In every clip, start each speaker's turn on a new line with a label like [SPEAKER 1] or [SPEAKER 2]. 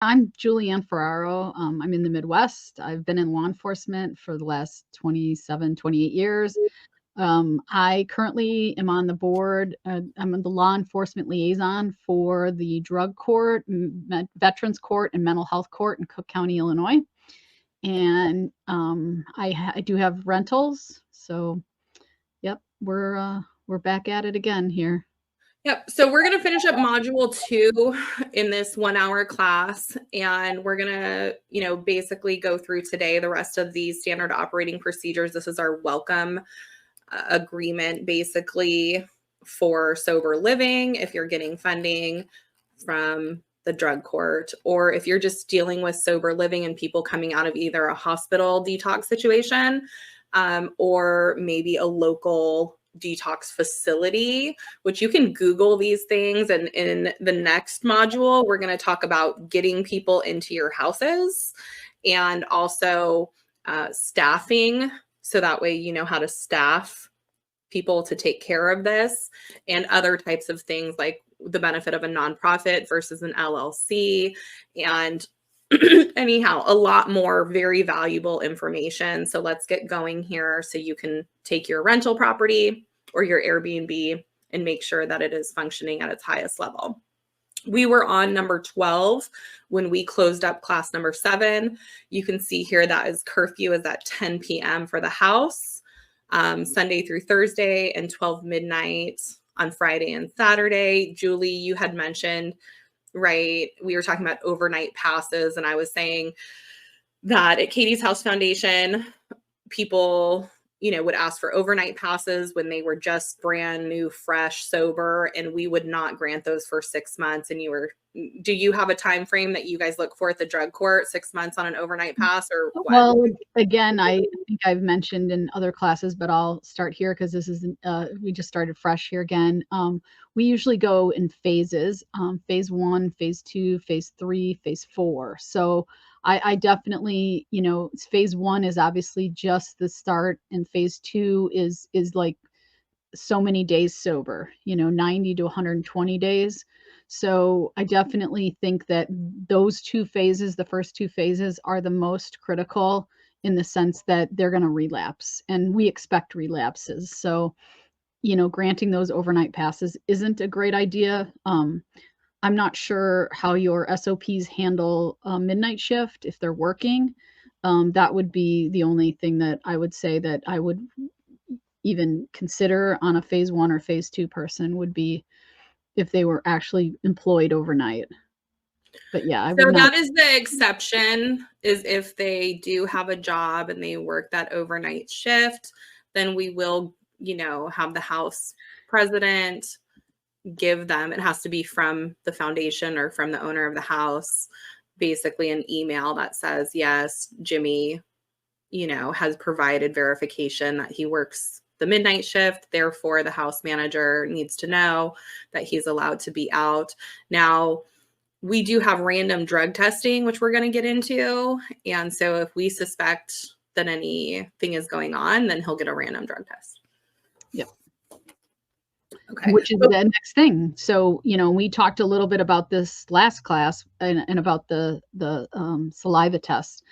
[SPEAKER 1] I'm JulieAnn Ferraro. I'm in the Midwest. I've been in law enforcement for the last 27, 28 years. I currently am on the board. I'm the law enforcement liaison for the drug court, veterans court, and mental health court in Cook County, Illinois. And I do have rentals. So, yep, we're back at it again here.
[SPEAKER 2] Yep. So we're going to finish up module 2 in this 1-hour class. And we're going to, basically go through today the rest of these standard operating procedures. This is our welcome agreement, basically, for sober living. If you're getting funding from the drug court, or if you're just dealing with sober living and people coming out of either a hospital detox situation, or maybe a local detox facility, which you can Google these things. And in the next module, we're going to talk about getting people into your houses and also staffing. So that way, you know how to staff people to take care of this, and other types of things like the benefit of a nonprofit versus an LLC. And anyhow, a lot more very valuable information. So let's get going here so you can take your rental property or your Airbnb and make sure that it is functioning at its highest level. We were on number 12 when we closed up class number 7. You can see here that is curfew is at 10 p.m. for the house, Sunday through Thursday, and 12 midnight on Friday and Saturday. Julie, you had mentioned, right, we were talking about overnight passes, and I was saying that at Katie's House Foundation, people, would ask for overnight passes when they were just brand new, fresh, sober, and we would not grant those for 6 months. And do you have a time frame that you guys look for at the drug court, 6 months on an overnight pass, or what?
[SPEAKER 1] Well, again, I think I've mentioned in other classes, but I'll start here because this is we just started fresh here again. We usually go in phases, phase 1, phase 2, phase 3, phase 4. So I definitely, phase 1 is obviously just the start, and phase 2 is like so many days sober, 90 to 120 days. So I definitely think that those 2 phases, the first 2 phases, are the most critical in the sense that they're going to relapse, and we expect relapses. So, granting those overnight passes isn't a great idea. I'm not sure how your SOPs handle midnight shift if they're working. That would be the only thing that I would say that I would even consider on a phase 1 or phase 2 person would be if they were actually employed overnight. But yeah,
[SPEAKER 2] so that is the exception, is if they do have a job and they work that overnight shift, then we will, have the house president give them, it has to be from the foundation or from the owner of the house, basically an email that says, yes, Jimmy, has provided verification that he works the midnight shift. Therefore, the house manager needs to know that he's allowed to be out. Now, we do have random drug testing, which we're going to get into. And so if we suspect that anything is going on, then he'll get a random drug test.
[SPEAKER 1] Yep. Okay. Which is the next thing. So, we talked a little bit about this last class and about the saliva test,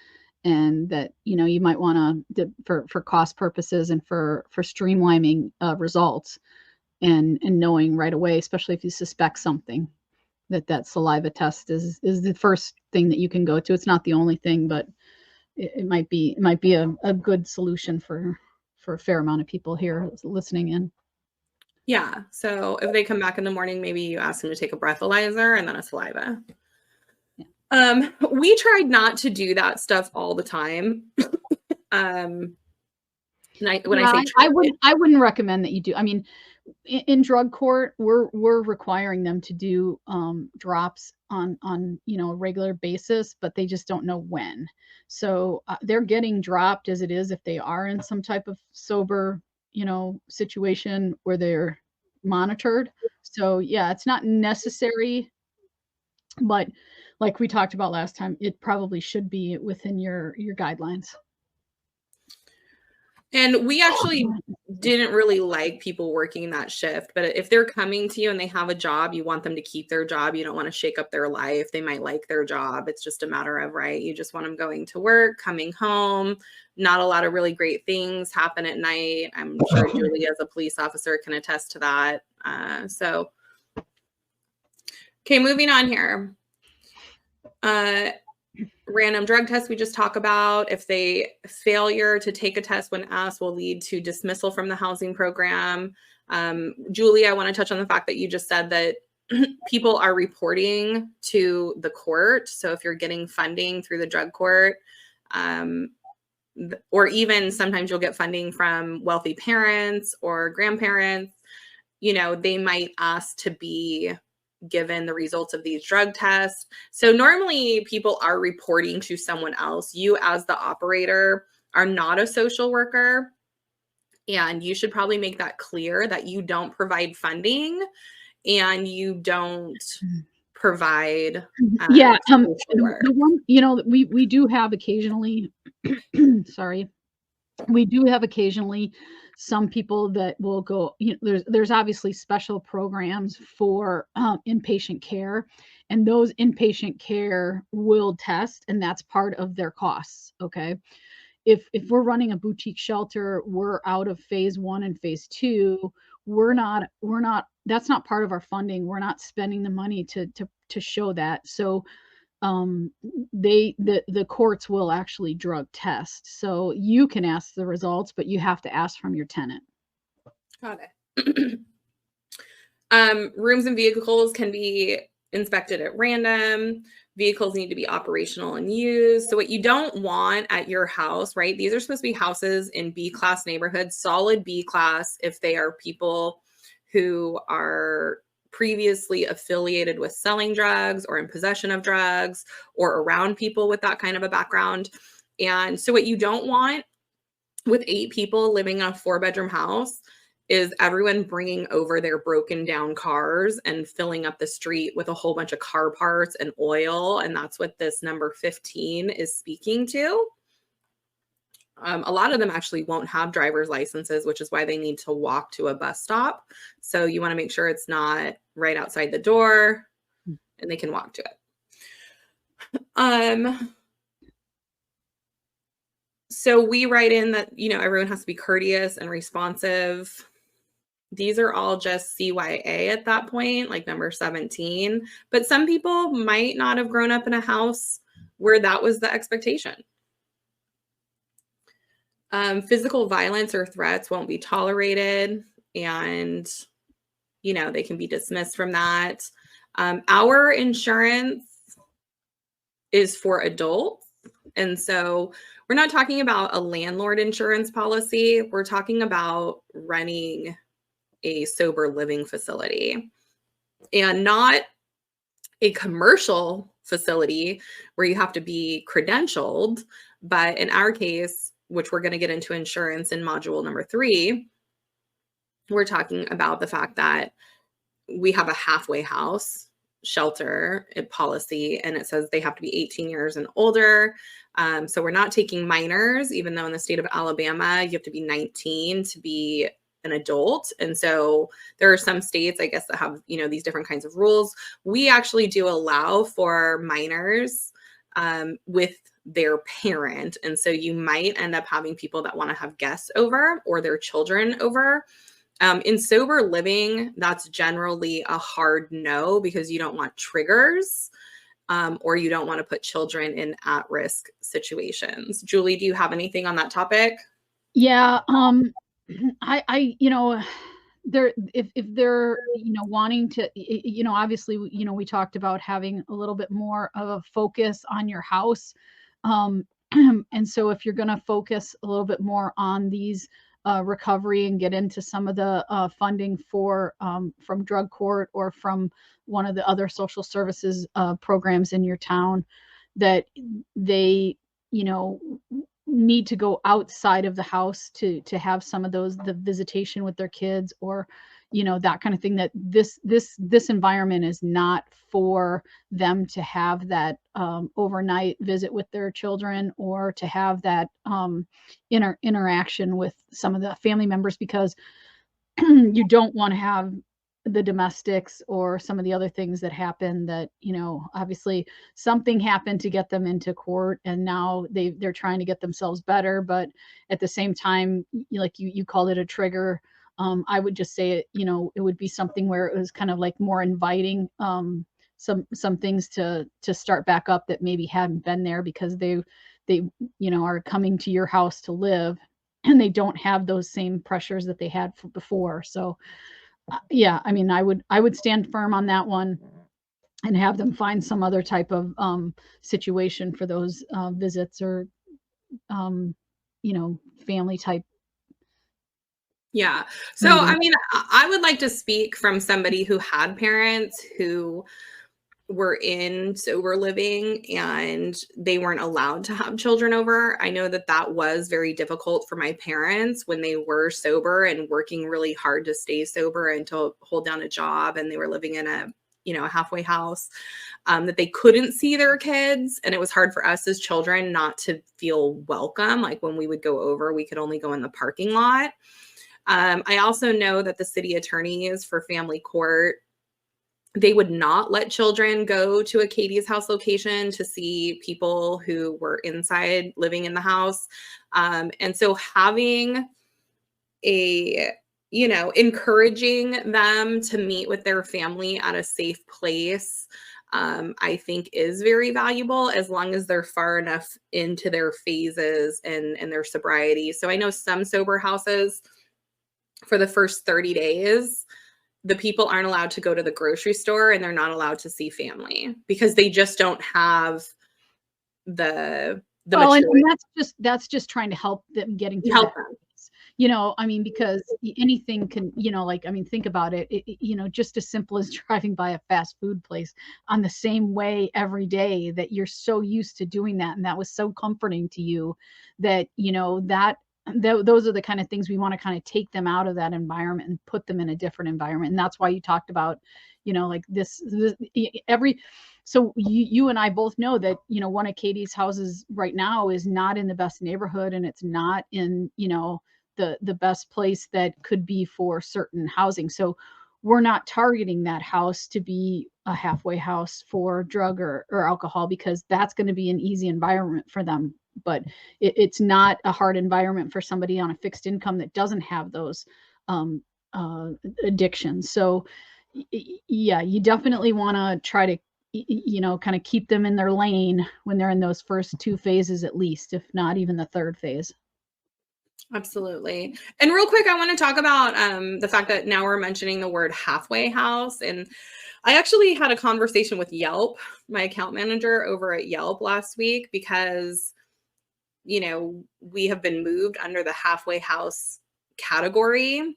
[SPEAKER 1] and that, you might want to, for cost purposes and for streamlining results, and knowing right away, especially if you suspect something, that saliva test is the first thing that you can go to. It's not the only thing, but it might be a good solution for a fair amount of people here listening in.
[SPEAKER 2] Yeah. So if they come back in the morning, maybe you ask them to take a breathalyzer and then a saliva. Yeah. We tried not to do that stuff all the time. I
[SPEAKER 1] wouldn't recommend that you do. I mean, in drug court, we're requiring them to do drops on a regular basis, but they just don't know when. So they're getting dropped as it is if they are in some type of sober situation where they're monitored. So yeah, it's not necessary, but like we talked about last time, it probably should be within your guidelines.
[SPEAKER 2] And we actually didn't really like people working that shift, but if they're coming to you and they have a job, you want them to keep their job. You don't want to shake up their life. They might like their job. It's just a matter of, right, you just want them going to work, coming home. Not a lot of really great things happen at night. I'm sure Julie, as a police officer, can attest to that. Okay, moving on here. Random drug tests we just talked about. If failure to take a test when asked will lead to dismissal from the housing program. Julie, I want to touch on the fact that you just said that people are reporting to the court. So if you're getting funding through the drug court, or even sometimes you'll get funding from wealthy parents or grandparents, they might ask to be given the results of these drug tests. So normally people are reporting to someone else. You, as the operator, are not a social worker, and you should probably make that clear that you don't provide funding and you don't provide social work.
[SPEAKER 1] We do have occasionally sorry, we do have occasionally some people that will go, there's obviously special programs for inpatient care, and those inpatient care will test, and that's part of their costs. Okay. If we're running a boutique shelter, we're out of phase 1 and phase 2. We're not, that's not part of our funding. We're not spending the money to show that. So the courts will actually drug test. So you can ask the results, but you have to ask from your tenant.
[SPEAKER 2] Got it. Rooms and vehicles can be inspected at random. Vehicles need to be operational and used. So what you don't want at your house, right? These are supposed to be houses in B-class neighborhoods, solid B-class, if they are people who are previously affiliated with selling drugs or in possession of drugs or around people with that kind of a background. And so what you don't want with 8 people living in a 4-bedroom house is everyone bringing over their broken down cars and filling up the street with a whole bunch of car parts and oil. And that's what this number 15 is speaking to. A lot of them actually won't have driver's licenses, which is why they need to walk to a bus stop. So you want to make sure it's not right outside the door and they can walk to it. So we write in that, everyone has to be courteous and responsive. These are all just CYA at that point, like number 17. But some people might not have grown up in a house where that was the expectation. Physical violence or threats won't be tolerated, and, they can be dismissed from that. Our insurance is for adults. And so we're not talking about a landlord insurance policy. We're talking about running a sober living facility, and not a commercial facility where you have to be credentialed. But in our case, which we're going to get into insurance in module number 3, we're talking about the fact that we have a halfway house shelter policy, and it says they have to be 18 years and older. So we're not taking minors, even though in the state of Alabama, you have to be 19 to be an adult. And so there are some states, I guess, that have, these different kinds of rules. We actually do allow for minors with their parent. And so you might end up having people that want to have guests over or their children over. In sober living, that's generally a hard no, because you don't want triggers, or you don't want to put children in at-risk situations. Julie, do you have anything on that topic?
[SPEAKER 1] Yeah. If they're, wanting to, obviously, we talked about having a little bit more of a focus on your house. And so if you're going to focus a little bit more on these recovery and get into some of the funding for from drug court or from one of the other social services programs in your town, that they, need to go outside of the house to have some of the visitation with their kids, or, that kind of thing, that this environment is not for them to have that overnight visit with their children, or to have that interaction with some of the family members, because you don't want to have the domestics or some of the other things that happen, that obviously something happened to get them into court, and now they're trying to get themselves better, but at the same time, like you called it a trigger. I would just say it would be something where it was kind of like more inviting, some things to start back up that maybe hadn't been there, because they are coming to your house to live, and they don't have those same pressures that they had before. So yeah, I mean, I would stand firm on that one, and have them find some other type of situation for those visits, or family type.
[SPEAKER 2] Yeah. So,
[SPEAKER 1] meeting.
[SPEAKER 2] I mean, I would like to speak from somebody who had parents who were in sober living and they weren't allowed to have children over. I know that that was very difficult for my parents when they were sober and working really hard to stay sober and to hold down a job, and they were living in a halfway house, that they couldn't see their kids. And it was hard for us as children not to feel welcome. Like when we would go over, we could only go in the parking lot. I also know that the city attorneys for family court, they would not let children go to a Katie's house location to see people who were inside living in the house. And so having encouraging them to meet with their family at a safe place, I think is very valuable, as long as they're far enough into their phases and their sobriety. So I know some sober houses, for the first 30 days, the people aren't allowed to go to the grocery store, and they're not allowed to see family, because they just don't have the maturity.
[SPEAKER 1] And that's just trying to help them getting through
[SPEAKER 2] Help
[SPEAKER 1] that.
[SPEAKER 2] them.
[SPEAKER 1] I mean, because anything can, like, I mean, think about it, just as simple as driving by a fast food place on the same way every day, that you're so used to doing that, and that was so comforting to you, that, those are the kind of things we want to kind of take them out of that environment and put them in a different environment. And that's why you talked about, like this so you and I both know that, one of Katie's houses right now is not in the best neighborhood, and it's not in, the best place that could be for certain housing. So we're not targeting that house to be a halfway house for drug or alcohol, because that's going to be an easy environment for them. But it's not a hard environment for somebody on a fixed income that doesn't have those addictions. So yeah, you definitely want to try to kind of keep them in their lane when they're in those first two phases, at least, if not even the third phase.
[SPEAKER 2] Absolutely. And real quick, I want to talk about the fact that now we're mentioning the word halfway house. And I actually had a conversation with Yelp, my account manager over at Yelp last week, because we have been moved under the halfway house category.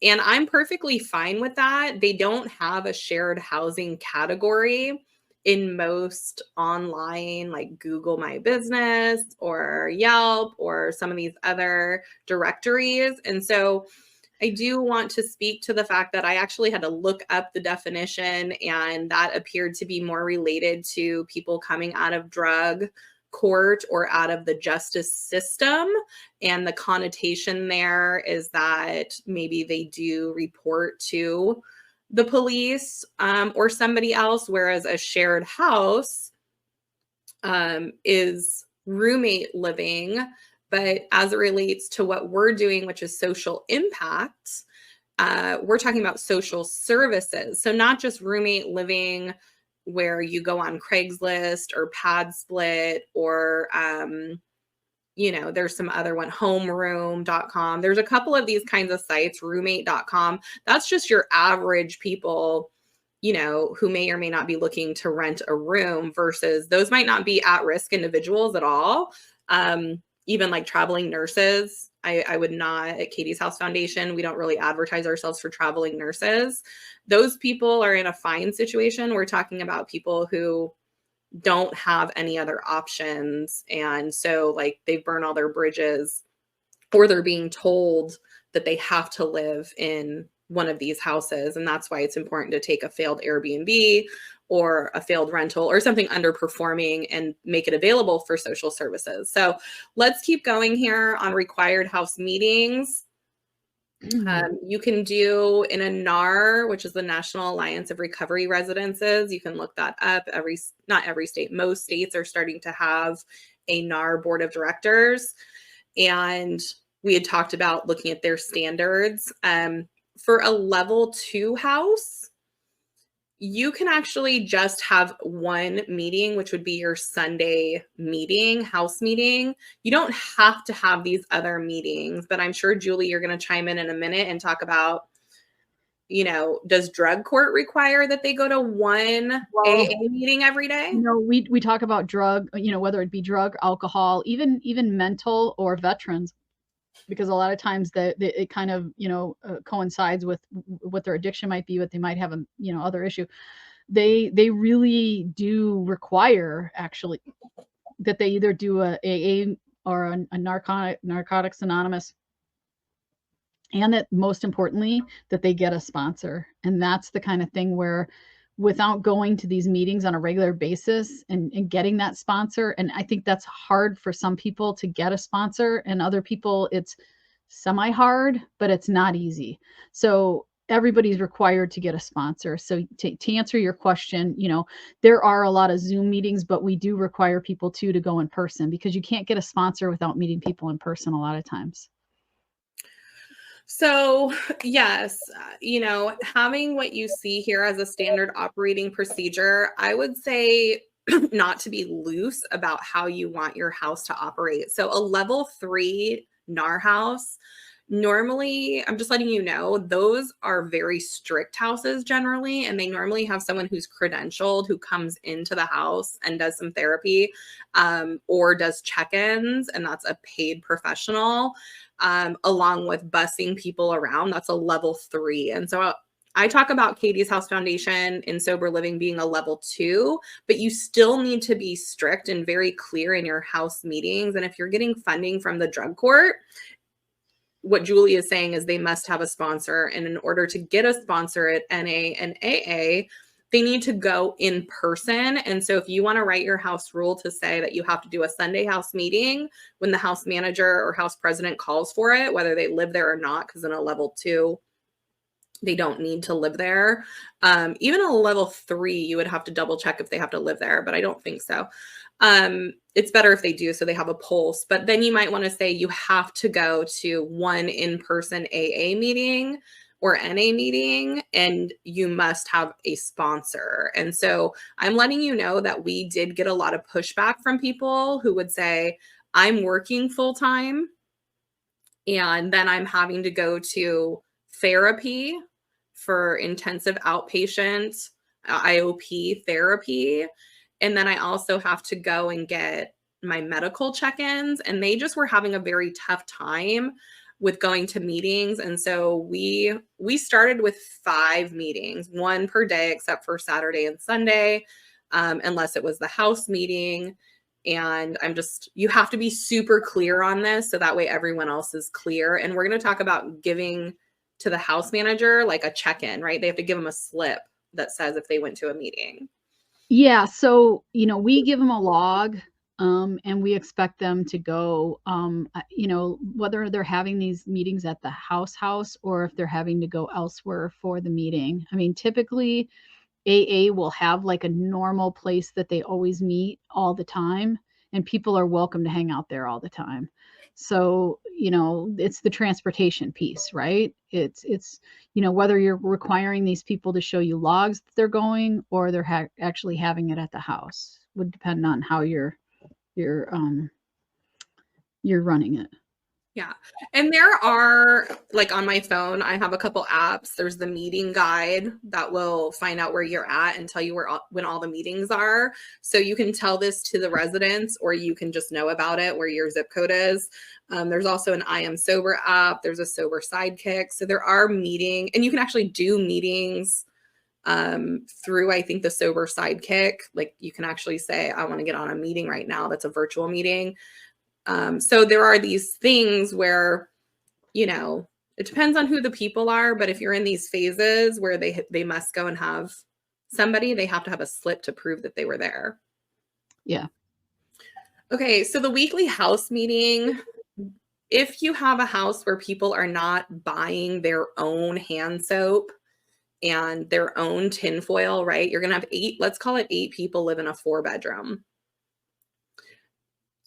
[SPEAKER 2] And I'm perfectly fine with that. They don't have a shared housing category in most online, like Google My Business or Yelp or some of these other directories. And so I do want to speak to the fact that I actually had to look up the definition, and that appeared to be more related to people coming out of drug court or out of the justice system. And the connotation there is that maybe they do report to the police or somebody else, whereas a shared house is roommate living. But as it relates to what we're doing, which is social impact, we're talking about social services. So not just roommate living where you go on Craigslist or Pad Split or, there's some other one, homeroom.com. There's a couple of these kinds of sites, roommate.com. That's just your average people, who may or may not be looking to rent a room, versus those might not be at-risk individuals at all. Even like traveling nurses. I would not, at Katie's House Foundation, we don't really advertise ourselves for traveling nurses. Those people are in a fine situation. We're talking about people who don't have any other options. And so like they've burned all their bridges, or they're being told that they have to live in one of these houses. And that's why it's important to take a failed Airbnb or a failed rental or something underperforming and make it available for social services. So let's keep going here on required house meetings. You can do in a NAR, which is the National Alliance of Recovery Residences. You can look that up. Not every state, most states are starting to have a NAR board of directors. And we had talked about looking at their standards. For a level 2 house, you can actually just have one meeting, which would be your Sunday meeting, house meeting. You don't have to have these other meetings, but I'm sure, Julie, you're going to chime in a minute and talk about, does drug court require that they go to one AA meeting every day?
[SPEAKER 1] We talk about drug, whether it be drug, alcohol, even mental or veterans, because a lot of times it kind of, coincides with what their addiction might be, what they might have other issue. They really do require actually that they either do a AA or a Narcotics Anonymous, and that most importantly that they get a sponsor. And that's the kind of thing where, without going to these meetings on a regular basis and getting that sponsor, and I think that's hard for some people to get a sponsor, and other people it's semi-hard, but it's not easy. So everybody's required to get a sponsor. So to answer your question, there are a lot of Zoom meetings, but we do require people to go in person, because you can't get a sponsor without meeting people in person a lot of times.
[SPEAKER 2] So yes, having what you see here as a standard operating procedure, I would say not to be loose about how you want your house to operate. So a level 3 NAR house, normally, I'm just letting you know, those are very strict houses generally, and they normally have someone who's credentialed who comes into the house and does some therapy, or does check-ins, and that's a paid professional, along with busing people around. That's a level 3. And so I talk about Katie's House Foundation in sober living being a level 2, but you still need to be strict and very clear in your house meetings. And if you're getting funding from the drug court, what Julie is saying is they must have a sponsor. And in order to get a sponsor at NA and AA, they need to go in person. And so if you want to write your house rule to say that you have to do a Sunday house meeting when the house manager or house president calls for it, whether they live there or not, because in a level 2, they don't need to live there. Even a level 3, you would have to double check if they have to live there, but I don't think so. It's better if they do, so they have a pulse. But then you might want to say you have to go to one in-person AA meeting or NA meeting, and you must have a sponsor. And so I'm letting you know that we did get a lot of pushback from people who would say, I'm working full-time, and then I'm having to go to therapy for intensive outpatient IOP therapy. And then I also have to go and get my medical check-ins. And they just were having a very tough time with going to meetings. And so we started with 5 meetings, 1 per day, except for Saturday and Sunday, unless it was the house meeting. And you have to be super clear on this, so that way everyone else is clear. And we're going to talk about giving to the house manager like a check-in, right? They have to give them a slip that says if they went to a meeting.
[SPEAKER 1] Yeah. So, we give them a log, and we expect them to go, whether they're having these meetings at the house or if they're having to go elsewhere for the meeting. I mean, typically AA will have like a normal place that they always meet all the time, and people are welcome to hang out there all the time. So, it's the transportation piece, right? It's whether you're requiring these people to show you logs that they're going, or they're actually having it at the house, would depend on how you're running it.
[SPEAKER 2] Yeah. And there are, like on my phone, I have a couple apps. There's the meeting guide that will find out where you're at and tell you when all the meetings are. So you can tell this to the residents, or you can just know about it where your zip code is. There's also an I Am Sober app. There's a Sober Sidekick. So there are and you can actually do meetings through, I think, the Sober Sidekick. Like you can actually say, I want to get on a meeting right now. That's a virtual meeting. So there are these things where, It depends on who the people are, but if you're in these phases where they must go and have somebody, they have to have a slip to prove that they were there.
[SPEAKER 1] Yeah.
[SPEAKER 2] Okay, so the weekly house meeting, if you have a house where people are not buying their own hand soap and their own tinfoil, right? You're going to have 8, let's call it 8 people live in a 4-bedroom.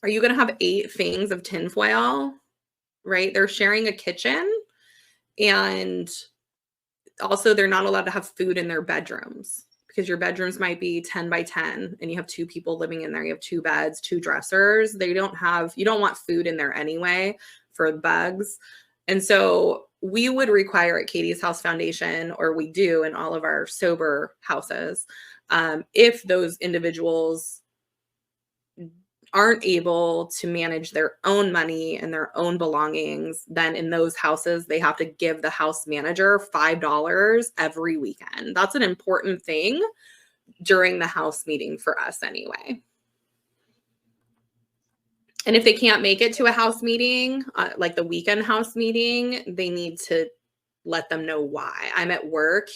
[SPEAKER 2] Are you going to have 8 things of tinfoil, right? They're sharing a kitchen, and also they're not allowed to have food in their bedrooms because your bedrooms might be 10 by 10 and you have 2 people living in there. You have 2 beds, 2 dressers. You don't want food in there anyway for bugs. And so we would require at Katie's House Foundation, or we do in all of our sober houses, if those individuals aren't able to manage their own money and their own belongings, then in those houses, they have to give the house manager $5 every weekend. That's an important thing during the house meeting for us anyway. And if they can't make it to a house meeting, like the weekend house meeting, they need to let them know why. I'm at work.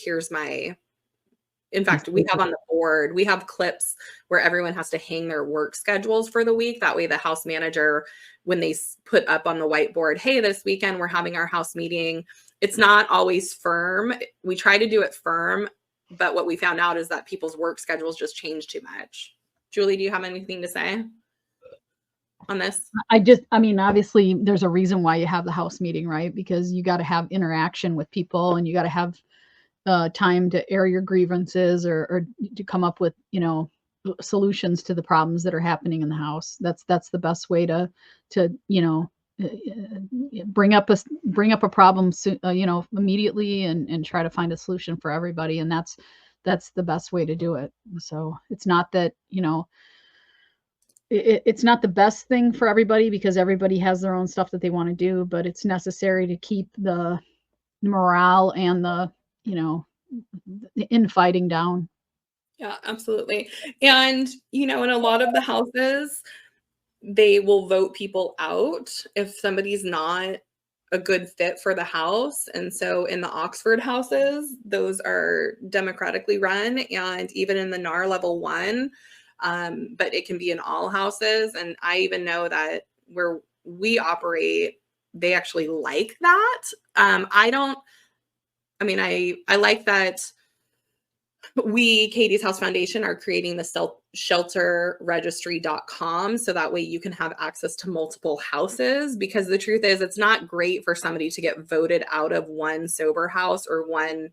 [SPEAKER 2] In fact, we have on the board, we have clips where everyone has to hang their work schedules for the week. That way the house manager, when they put up on the whiteboard, hey, this weekend we're having our house meeting, it's not always firm. We try to do it firm, but what we found out is that people's work schedules just change too much. Julie, do you have anything to say on this?
[SPEAKER 1] Obviously there's a reason why you have the house meeting, right? Because you got to have interaction with people, and you got to have time to air your grievances or to come up with, solutions to the problems that are happening in the house. That's the best way to bring up a problem, immediately and try to find a solution for everybody. And that's the best way to do it. So it's not that, it's not the best thing for everybody because everybody has their own stuff that they want to do, but it's necessary to keep the morale and the infighting down.
[SPEAKER 2] Yeah, absolutely. And, in a lot of the houses, they will vote people out if somebody's not a good fit for the house. And so in the Oxford houses, those are democratically run, and even in the NAR level 1, but it can be in all houses. And I even know that where we operate, they actually like that. I like that we, Katie's House Foundation, are creating the shelterregistry.com so that way you can have access to multiple houses, because the truth is it's not great for somebody to get voted out of one sober house or one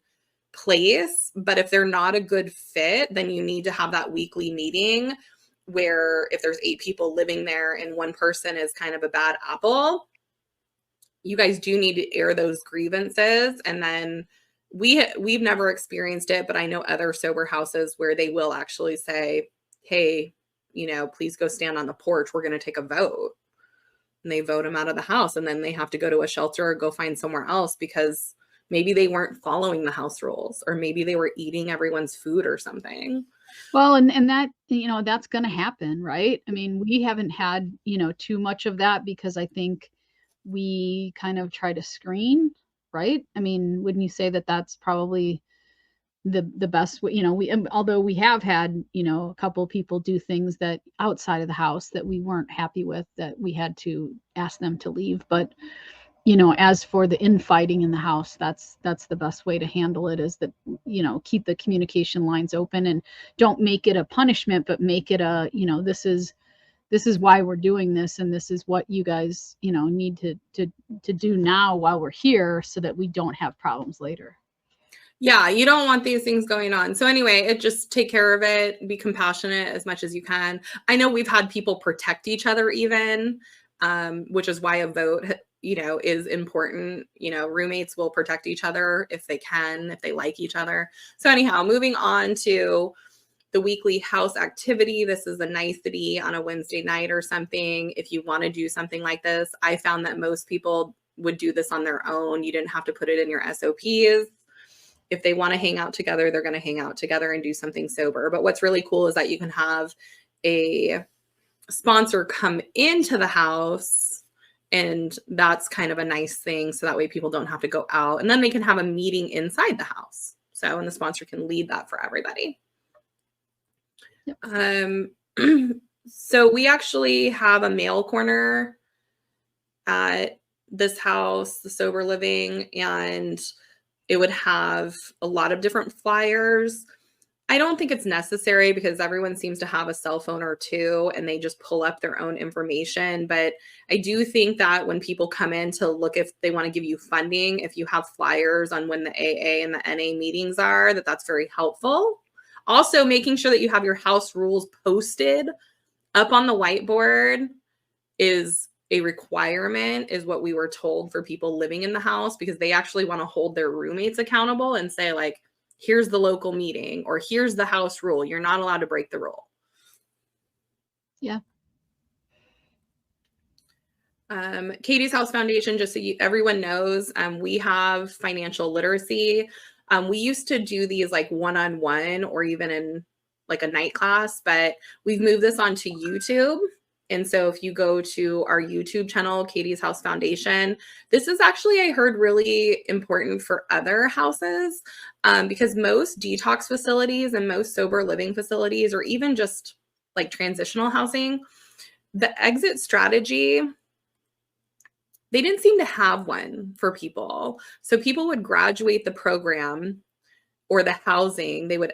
[SPEAKER 2] place, but if they're not a good fit, then you need to have that weekly meeting where if there's 8 people living there and one person is kind of a bad apple, you guys do need to air those grievances. And then we've never experienced it, but I know other sober houses where they will actually say, hey, please go stand on the porch. We're going to take a vote. And they vote them out of the house, and then they have to go to a shelter or go find somewhere else because maybe they weren't following the house rules, or maybe they were eating everyone's food or something.
[SPEAKER 1] Well, and that, that's going to happen, right? We haven't had, too much of that because I think we kind of try to screen, right? Wouldn't you say that that's probably the best way? Although we have had, a couple people do things that outside of the house that we weren't happy with, that we had to ask them to leave. But, as for the infighting in the house, that's the best way to handle it, is that, keep the communication lines open and don't make it a punishment, but make it a, this is why we're doing this, and this is what you guys, need to do now while we're here so that we don't have problems later.
[SPEAKER 2] Yeah, you don't want these things going on. So anyway, just take care of it, be compassionate as much as you can. I know we've had people protect each other even, which is why a vote, is important. Roommates will protect each other if they can, if they like each other. So anyhow, moving on to the weekly house activity. This is a nicety on a Wednesday night or something. If you want to do something like this, I found that most people would do this on their own. You didn't have to put it in your SOPs. If they want to hang out together, they're going to hang out together and do something sober. But what's really cool is that you can have a sponsor come into the house And that's kind of a nice thing. So that way people don't have to go out, and then they can have a meeting inside the house. So, and the sponsor can lead that for everybody.
[SPEAKER 1] Yep.
[SPEAKER 2] So we actually have a mail corner at this house, the sober living, and it would have a lot of different flyers. I don't think it's necessary because everyone seems to have a cell phone or two and they just pull up their own information. But I do think that when people come in to look if they want to give you funding, if you have flyers on when the AA and the NA meetings are, that's very helpful. Also, making sure that you have your house rules posted up on the whiteboard is a requirement, is what we were told for people living in the house, because they actually want to hold their roommates accountable and say, like, here's the local meeting, or here's the house rule. You're not allowed to break the rule.
[SPEAKER 1] Yeah.
[SPEAKER 2] Katie's House Foundation, just so everyone knows, we have financial literacy. We used to do these like one-on-one or even in like a night class, but we've moved this onto YouTube. And so if you go to our YouTube channel, Katie's House Foundation, this is actually, I heard, really important for other houses, because most detox facilities and most sober living facilities, or even just like transitional housing, the exit strategy, they didn't seem to have one for people. So people would graduate the program or the housing, they would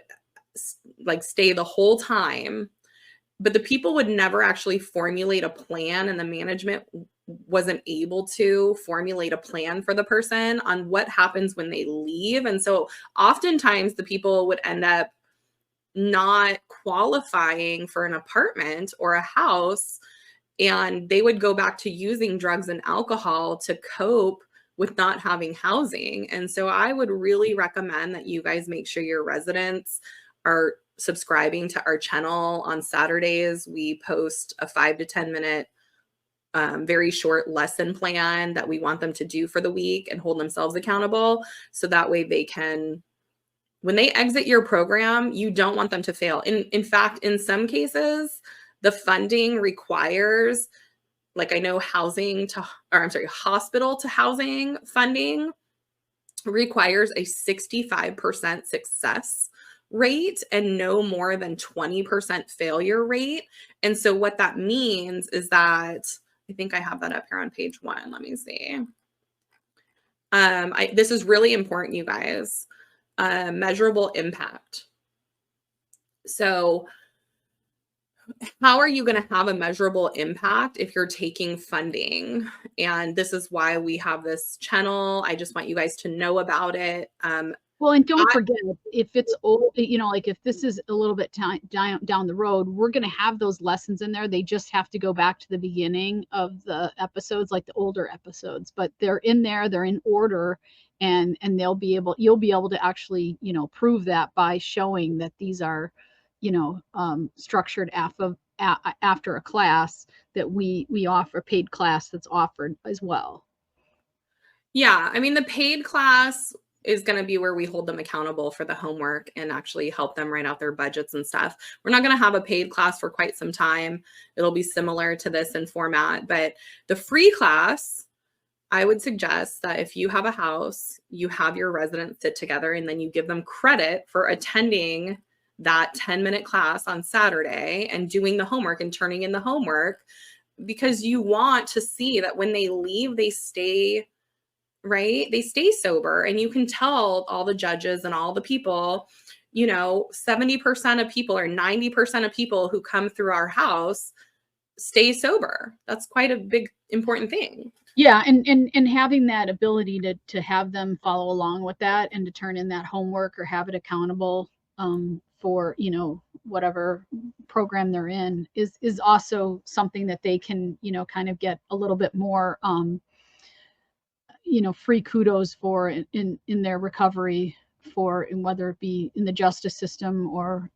[SPEAKER 2] like stay the whole time, but the people would never actually formulate a plan, and the management wasn't able to formulate a plan for the person on what happens when they leave. And so oftentimes the people would end up not qualifying for an apartment or a house, and they would go back to using drugs and alcohol to cope with not having housing. And so I would really recommend that you guys make sure your residents are subscribing to our channel. On Saturdays, we post a 5 to 10 minute, very short lesson plan that we want them to do for the week and hold themselves accountable. So that way they can, when they exit your program, you don't want them to fail. In fact, in some cases, the funding requires, like, I know hospital to housing funding requires a 65% success rate and no more than 20% failure rate. And so what that means is that, I think I have that up here on page 1. Let me see. This is really important, you guys. Measurable impact. So how are you going to have a measurable impact if you're taking funding? And this is why we have this channel. I just want you guys to know about it.
[SPEAKER 1] Well, and don't forget, if it's old, like if this is a little bit down the road, we're going to have those lessons in there. They just have to go back to the beginning of the episodes, like the older episodes, but they're in there, they're in order, and you'll be able to actually, prove that by showing that these are, structured after a class that we offer, paid class that's offered as well.
[SPEAKER 2] Yeah, I mean, the paid class is going to be where we hold them accountable for the homework and actually help them write out their budgets and stuff. We're not going to have a paid class for quite some time. It'll be similar to this in format, but the free class, I would suggest that if you have a house, you have your residents sit together and then you give them credit for attending that 10-minute class on Saturday and doing the homework and turning in the homework, because you want to see that when they leave, they stay right? They stay sober. And you can tell all the judges and all the people, 70% of people or 90% of people who come through our house stay sober. That's quite a big, important thing.
[SPEAKER 1] Yeah. And having that ability to have them follow along with that and to turn in that homework or have it accountable for, whatever program they're in is also something that they can, kind of get a little bit more, free kudos for in their recovery for, and whether it be in the justice system or,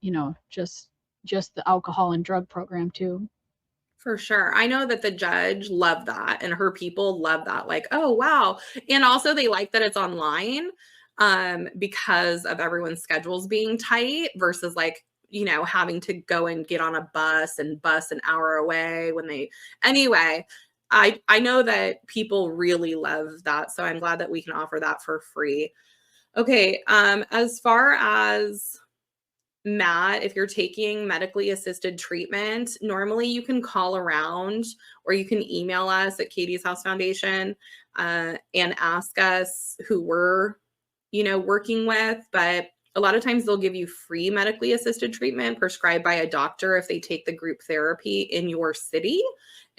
[SPEAKER 1] just the alcohol and drug program too.
[SPEAKER 2] For sure. I know that the judge loved that and her people love that. Like, oh, wow. And also they like that it's online, because of everyone's schedules being tight versus like, having to go and get on a bus and bus an hour away anyway. I know that people really love that. So I'm glad that we can offer that for free. Okay. As far as Matt, if you're taking medically assisted treatment, normally you can call around or you can email us at Katie's House Foundation and ask us who we're, working with. But a lot of times they'll give you free medically assisted treatment prescribed by a doctor if they take the group therapy in your city.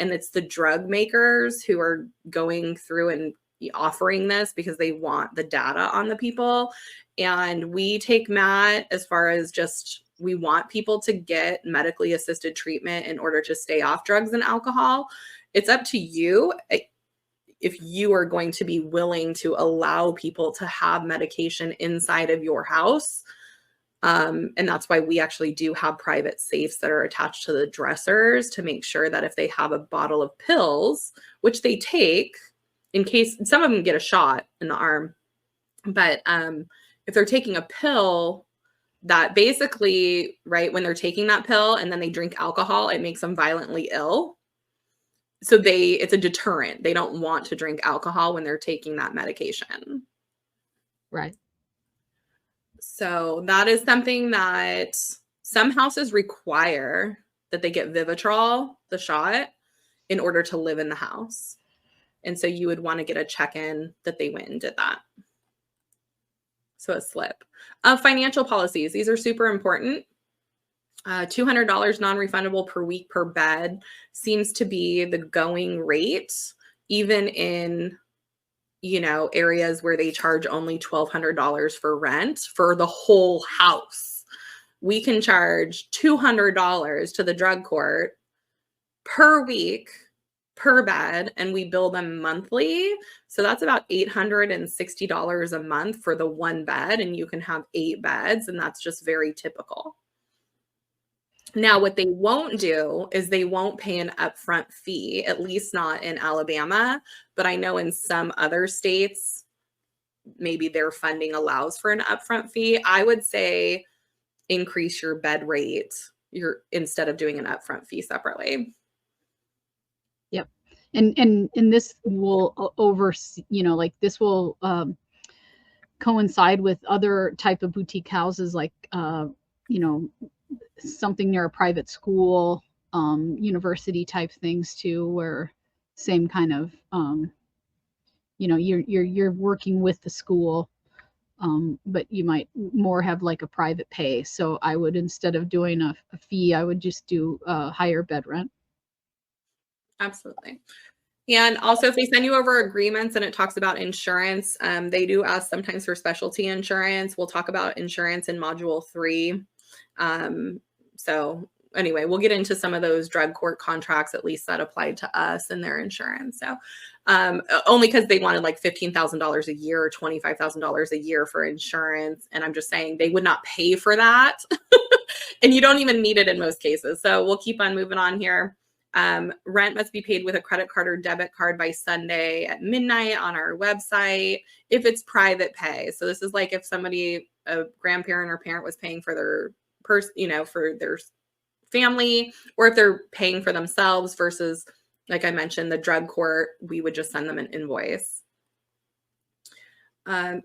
[SPEAKER 2] And it's the drug makers who are going through and offering this because they want the data on the people. And we take Matt as far as just we want people to get medically assisted treatment in order to stay off drugs and alcohol. It's up to you if you are going to be willing to allow people to have medication inside of your house. And that's why we actually do have private safes that are attached to the dressers to make sure that if they have a bottle of pills, which they take in case some of them get a shot in the arm, but if they're taking a pill that basically, right, when they're taking that pill and then they drink alcohol, it makes them violently ill. So it's a deterrent. They don't want to drink alcohol when they're taking that medication.
[SPEAKER 1] Right.
[SPEAKER 2] So that is something that some houses require that they get Vivitrol, the shot, in order to live in the house. And so you would want to get a check-in that they went and did that. So a slip. Financial policies. These are super important. $200 non-refundable per week per bed seems to be the going rate, even in, areas where they charge only $1,200 for rent for the whole house. We can charge $200 to the drug court per week per bed, and we bill them monthly. So that's about $860 a month for the one bed, and you can have 8 beds, and that's just very typical. Now, what they won't do is they won't pay an upfront fee, at least not in Alabama, but I know in some other states, maybe their funding allows for an upfront fee. I would say increase your bed rate instead of doing an upfront fee separately.
[SPEAKER 1] Yep. And this will oversee, this will coincide with other type of boutique houses like, something near a private school, university type things too, where same kind of, you're working with the school, but you might more have like a private pay. So I would, instead of doing a fee, I would just do a higher bed rent.
[SPEAKER 2] Absolutely. And also, if they send you over agreements and it talks about insurance, they do ask sometimes for specialty insurance. We'll talk about insurance in Module 3. So anyway, we'll get into some of those drug court contracts, at least that applied to us and their insurance. So only because they wanted like $15,000 a year or $25,000 a year for insurance. And I'm just saying they would not pay for that. And you don't even need it in most cases. So we'll keep on moving on here. Rent must be paid with a credit card or debit card by Sunday at midnight on our website if it's private pay. So this is like if somebody, a grandparent or parent was paying for their for their family, or if they're paying for themselves versus, like I mentioned, the drug court, we would just send them an invoice.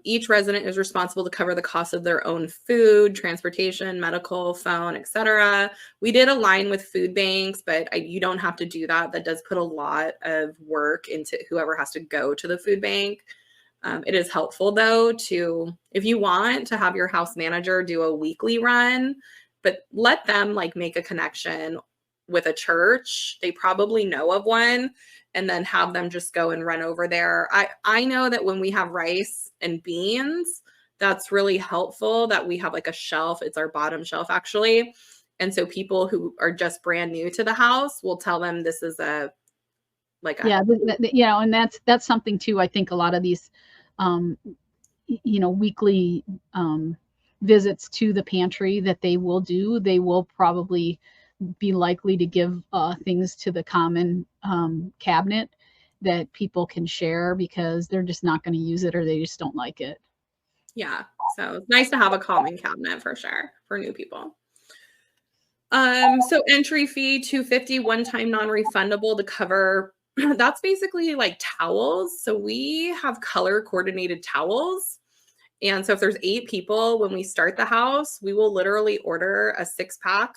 [SPEAKER 2] Each resident is responsible to cover the cost of their own food, transportation, medical, phone, etc. We did align with food banks, but you don't have to do that. That does put a lot of work into whoever has to go to the food bank. It is helpful though if you want to have your house manager do a weekly run, but let them make a connection with a church. They probably know of one, and then have them just go and run over there. I know that when we have rice and beans, that's really helpful that we have a shelf. It's our bottom shelf actually. And so people who are just brand new to the house, will tell them this is and
[SPEAKER 1] that's something too. I think a lot of these, weekly visits to the pantry that they will probably be likely to give things to the common cabinet that people can share because they're just not going to use it or they just don't like it.
[SPEAKER 2] Yeah. So it's nice to have a common cabinet for sure for new people. So entry fee $250, one-time non-refundable to cover That's basically like towels. So we have color coordinated towels. And so if there's 8 people, when we start the house, we will literally order a 6-pack.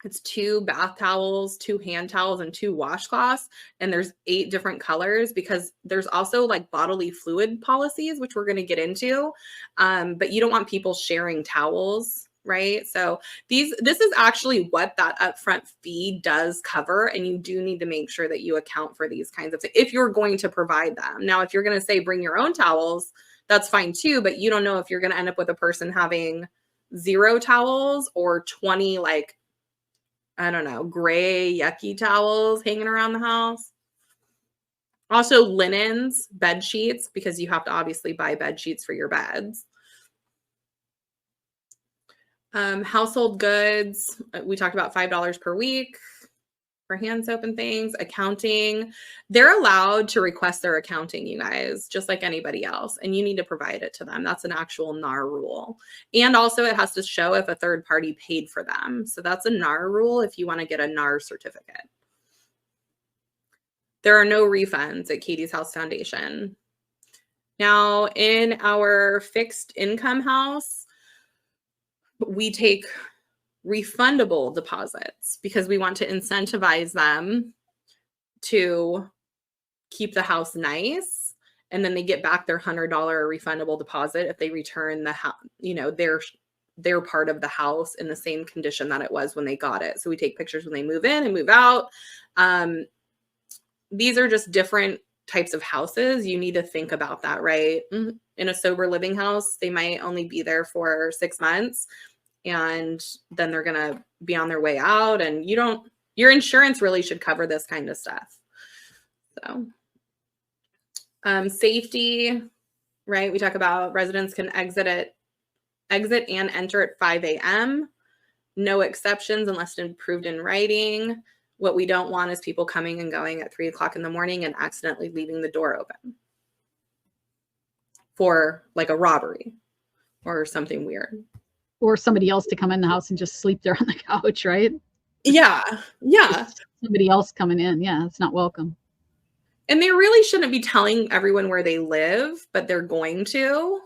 [SPEAKER 2] It's 2 bath towels, 2 hand towels, and 2 washcloths. And there's 8 different colors because there's also like bodily fluid policies, which we're going to get into. But you don't want people sharing towels, right? So this is actually what that upfront fee does cover. And you do need to make sure that you account for these kinds of things if you're going to provide them. Now, if you're going to say bring your own towels, that's fine too. But you don't know if you're going to end up with a person having 0 towels or 20 like, I don't know, gray, yucky towels hanging around the house. Also linens, bed sheets, because you have to obviously buy bed sheets for your beds. Household goods, we talked about $5 per week for hand soap and things. Accounting, they're allowed to request their accounting, you guys, just like anybody else, and you need to provide it to them. That's an actual NAR rule. And also it has to show if a third party paid for them. So that's a NAR rule if you want to get a NAR certificate. There are no refunds at Katie's House Foundation. Now, in our fixed income house, we take refundable deposits because we want to incentivize them to keep the house nice, and then they get back their $100 refundable deposit if they return the house, you know, their part of the house in the same condition that it was when they got it. So we take pictures when they move in and move out. These are just different types of houses. You need to think about that, right? In a sober living house, they might only be there for 6 months and then they're going to be on their way out, and your insurance really should cover this kind of stuff. So, safety, right? We talk about residents can exit and enter at 5 a.m. No exceptions unless approved in writing. What we don't want is people coming and going at 3 o'clock in the morning and accidentally leaving the door open for like a robbery or something weird.
[SPEAKER 1] Or somebody else to come in the house and just sleep there on the couch, right?
[SPEAKER 2] Yeah.
[SPEAKER 1] Just somebody else coming in. Yeah, it's not welcome.
[SPEAKER 2] And they really shouldn't be telling everyone where they live, but they're going to.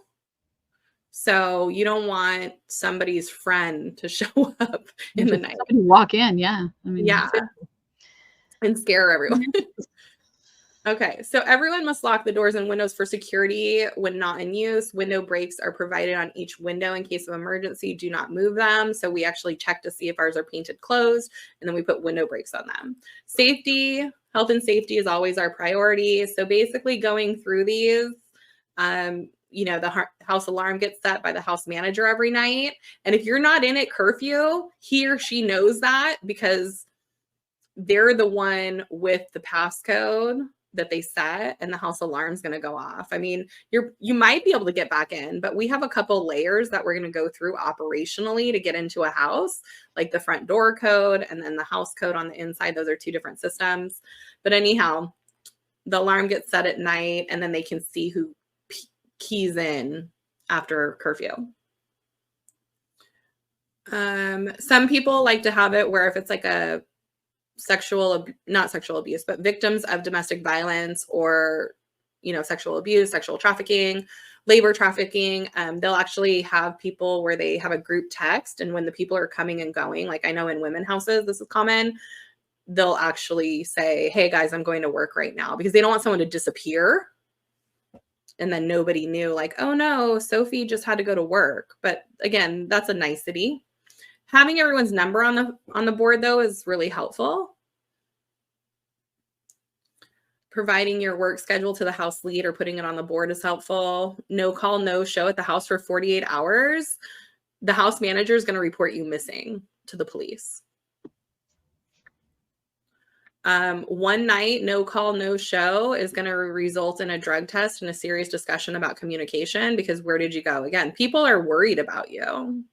[SPEAKER 2] So you don't want somebody's friend to show up in the night.
[SPEAKER 1] Somebody walk in, yeah. I mean,
[SPEAKER 2] yeah. And scare everyone. Okay, so everyone must lock the doors and windows for security when not in use. Window breaks are provided on each window in case of emergency. Do not move them. So we actually check to see if ours are painted closed, and then we put window breaks on them. Safety, health and safety is always our priority. So basically going through these, you know, the house alarm gets set by the house manager every night. And if you're not in at curfew, he or she knows that because they're the one with the passcode that they set, and the house alarm is going to go off. I mean, you might be able to get back in, but we have a couple layers that we're going to go through operationally to get into a house, like the front door code and then the house code on the inside. Those are 2 different systems. But anyhow, the alarm gets set at night, and then they can see who keys in after curfew. Some people like to have it where if it's like a not sexual abuse, but victims of domestic violence or, you know, sexual abuse, sexual trafficking, labor trafficking, they'll actually have people where they have a group text. And when the people are coming and going, like I know in women houses, this is common, they'll actually say, hey guys, I'm going to work right now, because they don't want someone to disappear. And then nobody knew, like, oh no, Sophie just had to go to work. But again, that's a nicety. Having everyone's number on the board, though, is really helpful. Providing your work schedule to the house lead or putting it on the board is helpful. No call, no show at the house for 48 hours. The house manager is going to report you missing to the police. One night, no call, no show is going to result in a drug test and a serious discussion about communication, because where did you go? Again, people are worried about you.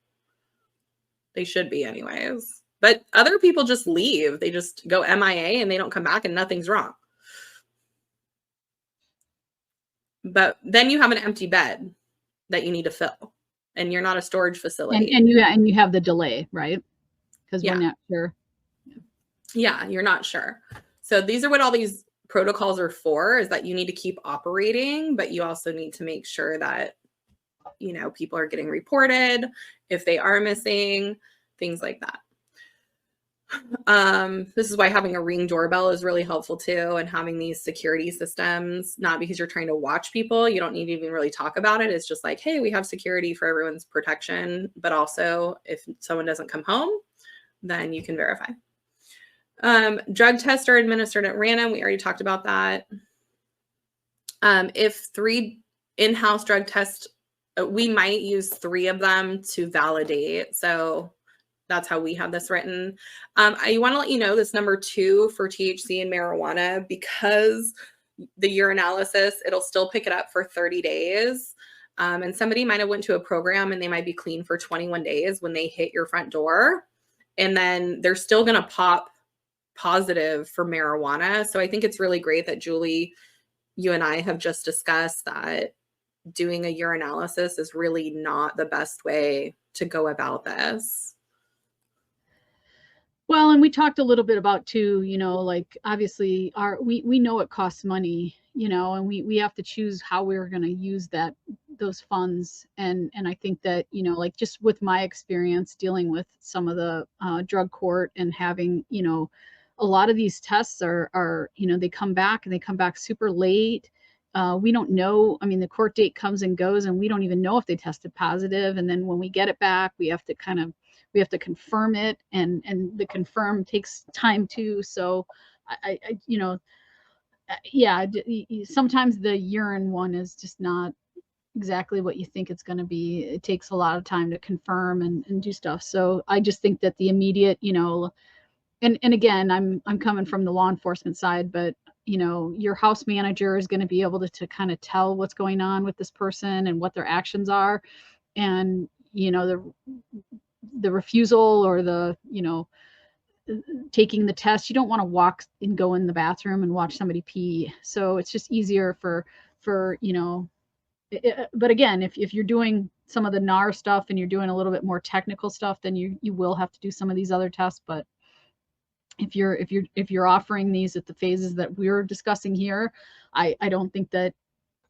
[SPEAKER 2] They should be anyways. But other people just leave. They just go MIA and they don't come back and nothing's wrong. But then you have an empty bed that you need to fill, and you're not a storage facility.
[SPEAKER 1] And you have the delay, right? Because we're not sure.
[SPEAKER 2] Yeah, you're not sure. So these are what all these protocols are for, is that you need to keep operating, but you also need to make sure that, you know, people are getting reported if they are missing, things like that. This is why having a Ring doorbell is really helpful too, and having these security systems, not because you're trying to watch people. You don't need to even really talk about it. It's just like, hey, we have security for everyone's protection, but also if someone doesn't come home, then you can verify. Drug tests are administered at random. We already talked about that. If 3 in-house drug tests, we might use 3 of them to validate. So that's how we have this written. I want to let you know this number 2 for THC and marijuana, because the urinalysis, it'll still pick it up for 30 days. And somebody might have went to a program and they might be clean for 21 days when they hit your front door. And then they're still going to pop positive for marijuana. So I think it's really great that Julie, you and I have just discussed that doing a urinalysis is really not the best way to go about this.
[SPEAKER 1] Well, and we talked a little bit about too, you know, like obviously we know it costs money, you know, and we have to choose how we're going to use those funds. And I think that, you know, like just with my experience dealing with some of the drug court and having, you know, a lot of these tests are, you know, they come back super late. We don't know. I mean, the court date comes and goes and we don't even know if they tested positive. And then when we get it back, we have to confirm it, and the confirm takes time too. So I you know, yeah, sometimes the urine one is just not exactly what you think it's going to be. It takes a lot of time to confirm and do stuff. So I just think that the immediate, you know, and again, I'm coming from the law enforcement side, but you know, your house manager is going to be able to kind of tell what's going on with this person and what their actions are. And you know, the refusal or the, you know, taking the test, you don't want to walk and go in the bathroom and watch somebody pee. So it's just easier for you know, but again, if you're doing some of the NAR stuff and you're doing a little bit more technical stuff, then you will have to do some of these other tests. But if you're offering these at the phases that we're discussing here, I don't think that,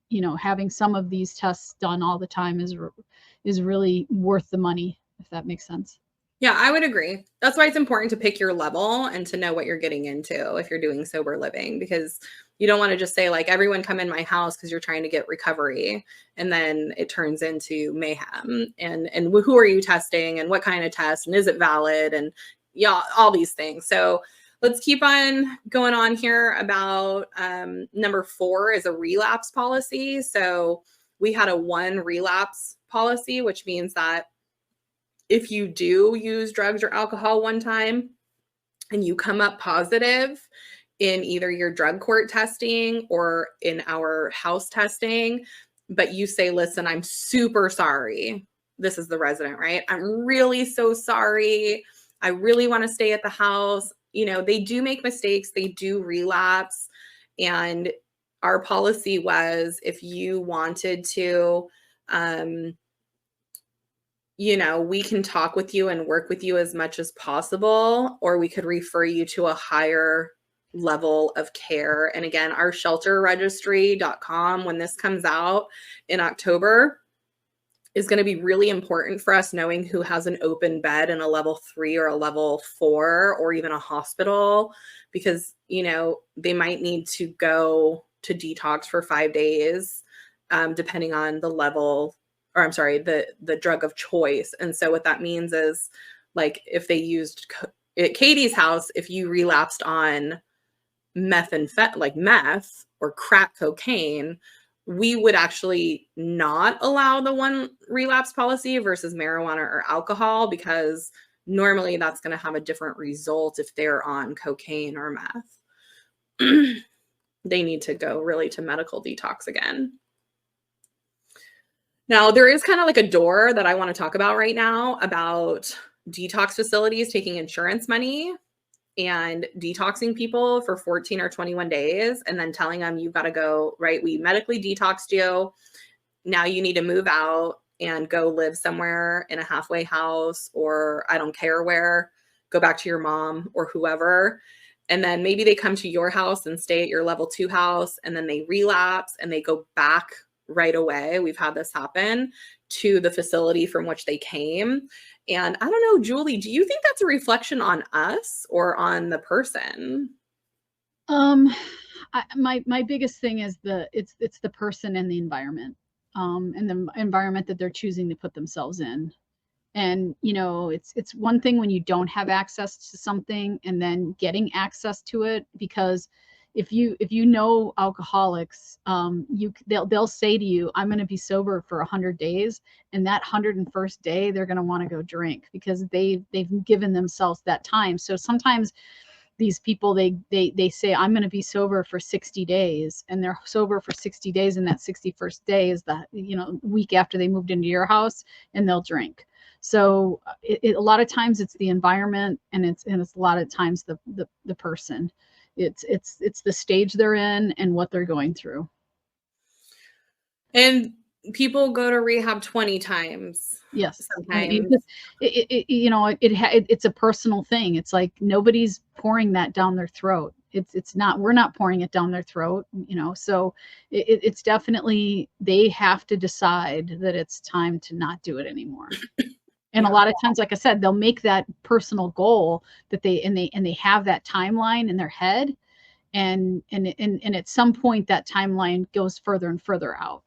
[SPEAKER 1] you know, having some of these tests done all the time is really worth the money, if that makes sense.
[SPEAKER 2] Yeah, I would agree. That's why it's important to pick your level and to know what you're getting into if you're doing sober living, because you don't want to just say like, everyone come in my house because you're trying to get recovery. And then it turns into mayhem. And who are you testing and what kind of test and is it valid? And yeah, all these things. So let's keep on going on here about number 4 is a relapse policy. So we had a 1 relapse policy, which means that if you do use drugs or alcohol one time and you come up positive in either your drug court testing or in our house testing, but you say, listen, I'm super sorry. This is the resident, right? I'm really so sorry. I really want to stay at the house. You know, they do make mistakes. They do relapse. And our policy was, if you wanted to, you know, we can talk with you and work with you as much as possible, or we could refer you to a higher level of care. And again, our shelterregistry.com, when this comes out in October, is going to be really important for us knowing who has an open bed in a level 3 or a level 4 or even a hospital, because, you know, they might need to go to detox for 5 days, depending on the level, or I'm sorry, the drug of choice. And so what that means is, like, if they used at Katie's house, if you relapsed on meth or crack cocaine, we would actually not allow the 1 relapse policy versus marijuana or alcohol, because normally that's going to have a different result if they're on cocaine or meth. They need to go really to medical detox again. Now, there is kind of like a door that I want to talk about right now about detox facilities taking insurance money and detoxing people for 14 or 21 days and then telling them you've got to go, right? We medically detoxed you. Now you need to move out and go live somewhere in a halfway house, or I don't care where, go back to your mom or whoever. and then maybe they come to your house and stay at your level 2 house, and then they relapse and they go back right away. We've had this happen to the facility from which they came. And I don't know, Julie, do you think that's a reflection on us or on the person?
[SPEAKER 1] My biggest thing is it's the person and the environment, and the environment that they're choosing to put themselves in. And it's one thing when you don't have access to something and then getting access to it, because if you know alcoholics, they'll say to you, I'm going to be sober for 100 days, and that 101st day they're going to want to go drink because they've given themselves that time. So sometimes these people, they say, I'm going to be sober for 60 days, and they're sober for 60 days, and that 61st day is the week after they moved into your house, and they'll drink. So a lot of times it's the environment, and it's a lot of times the person. It's the stage they're in and what they're going through.
[SPEAKER 2] And people go to rehab 20 times.
[SPEAKER 1] Yes.
[SPEAKER 2] Sometimes.
[SPEAKER 1] It's a personal thing. It's like nobody's pouring that down their throat. It's not, we're not pouring it down their throat, so it's definitely, they have to decide that it's time to not do it anymore. And a lot of times, like I said, they'll make that personal goal that they have that timeline in their head, and at some point that timeline goes further and further out.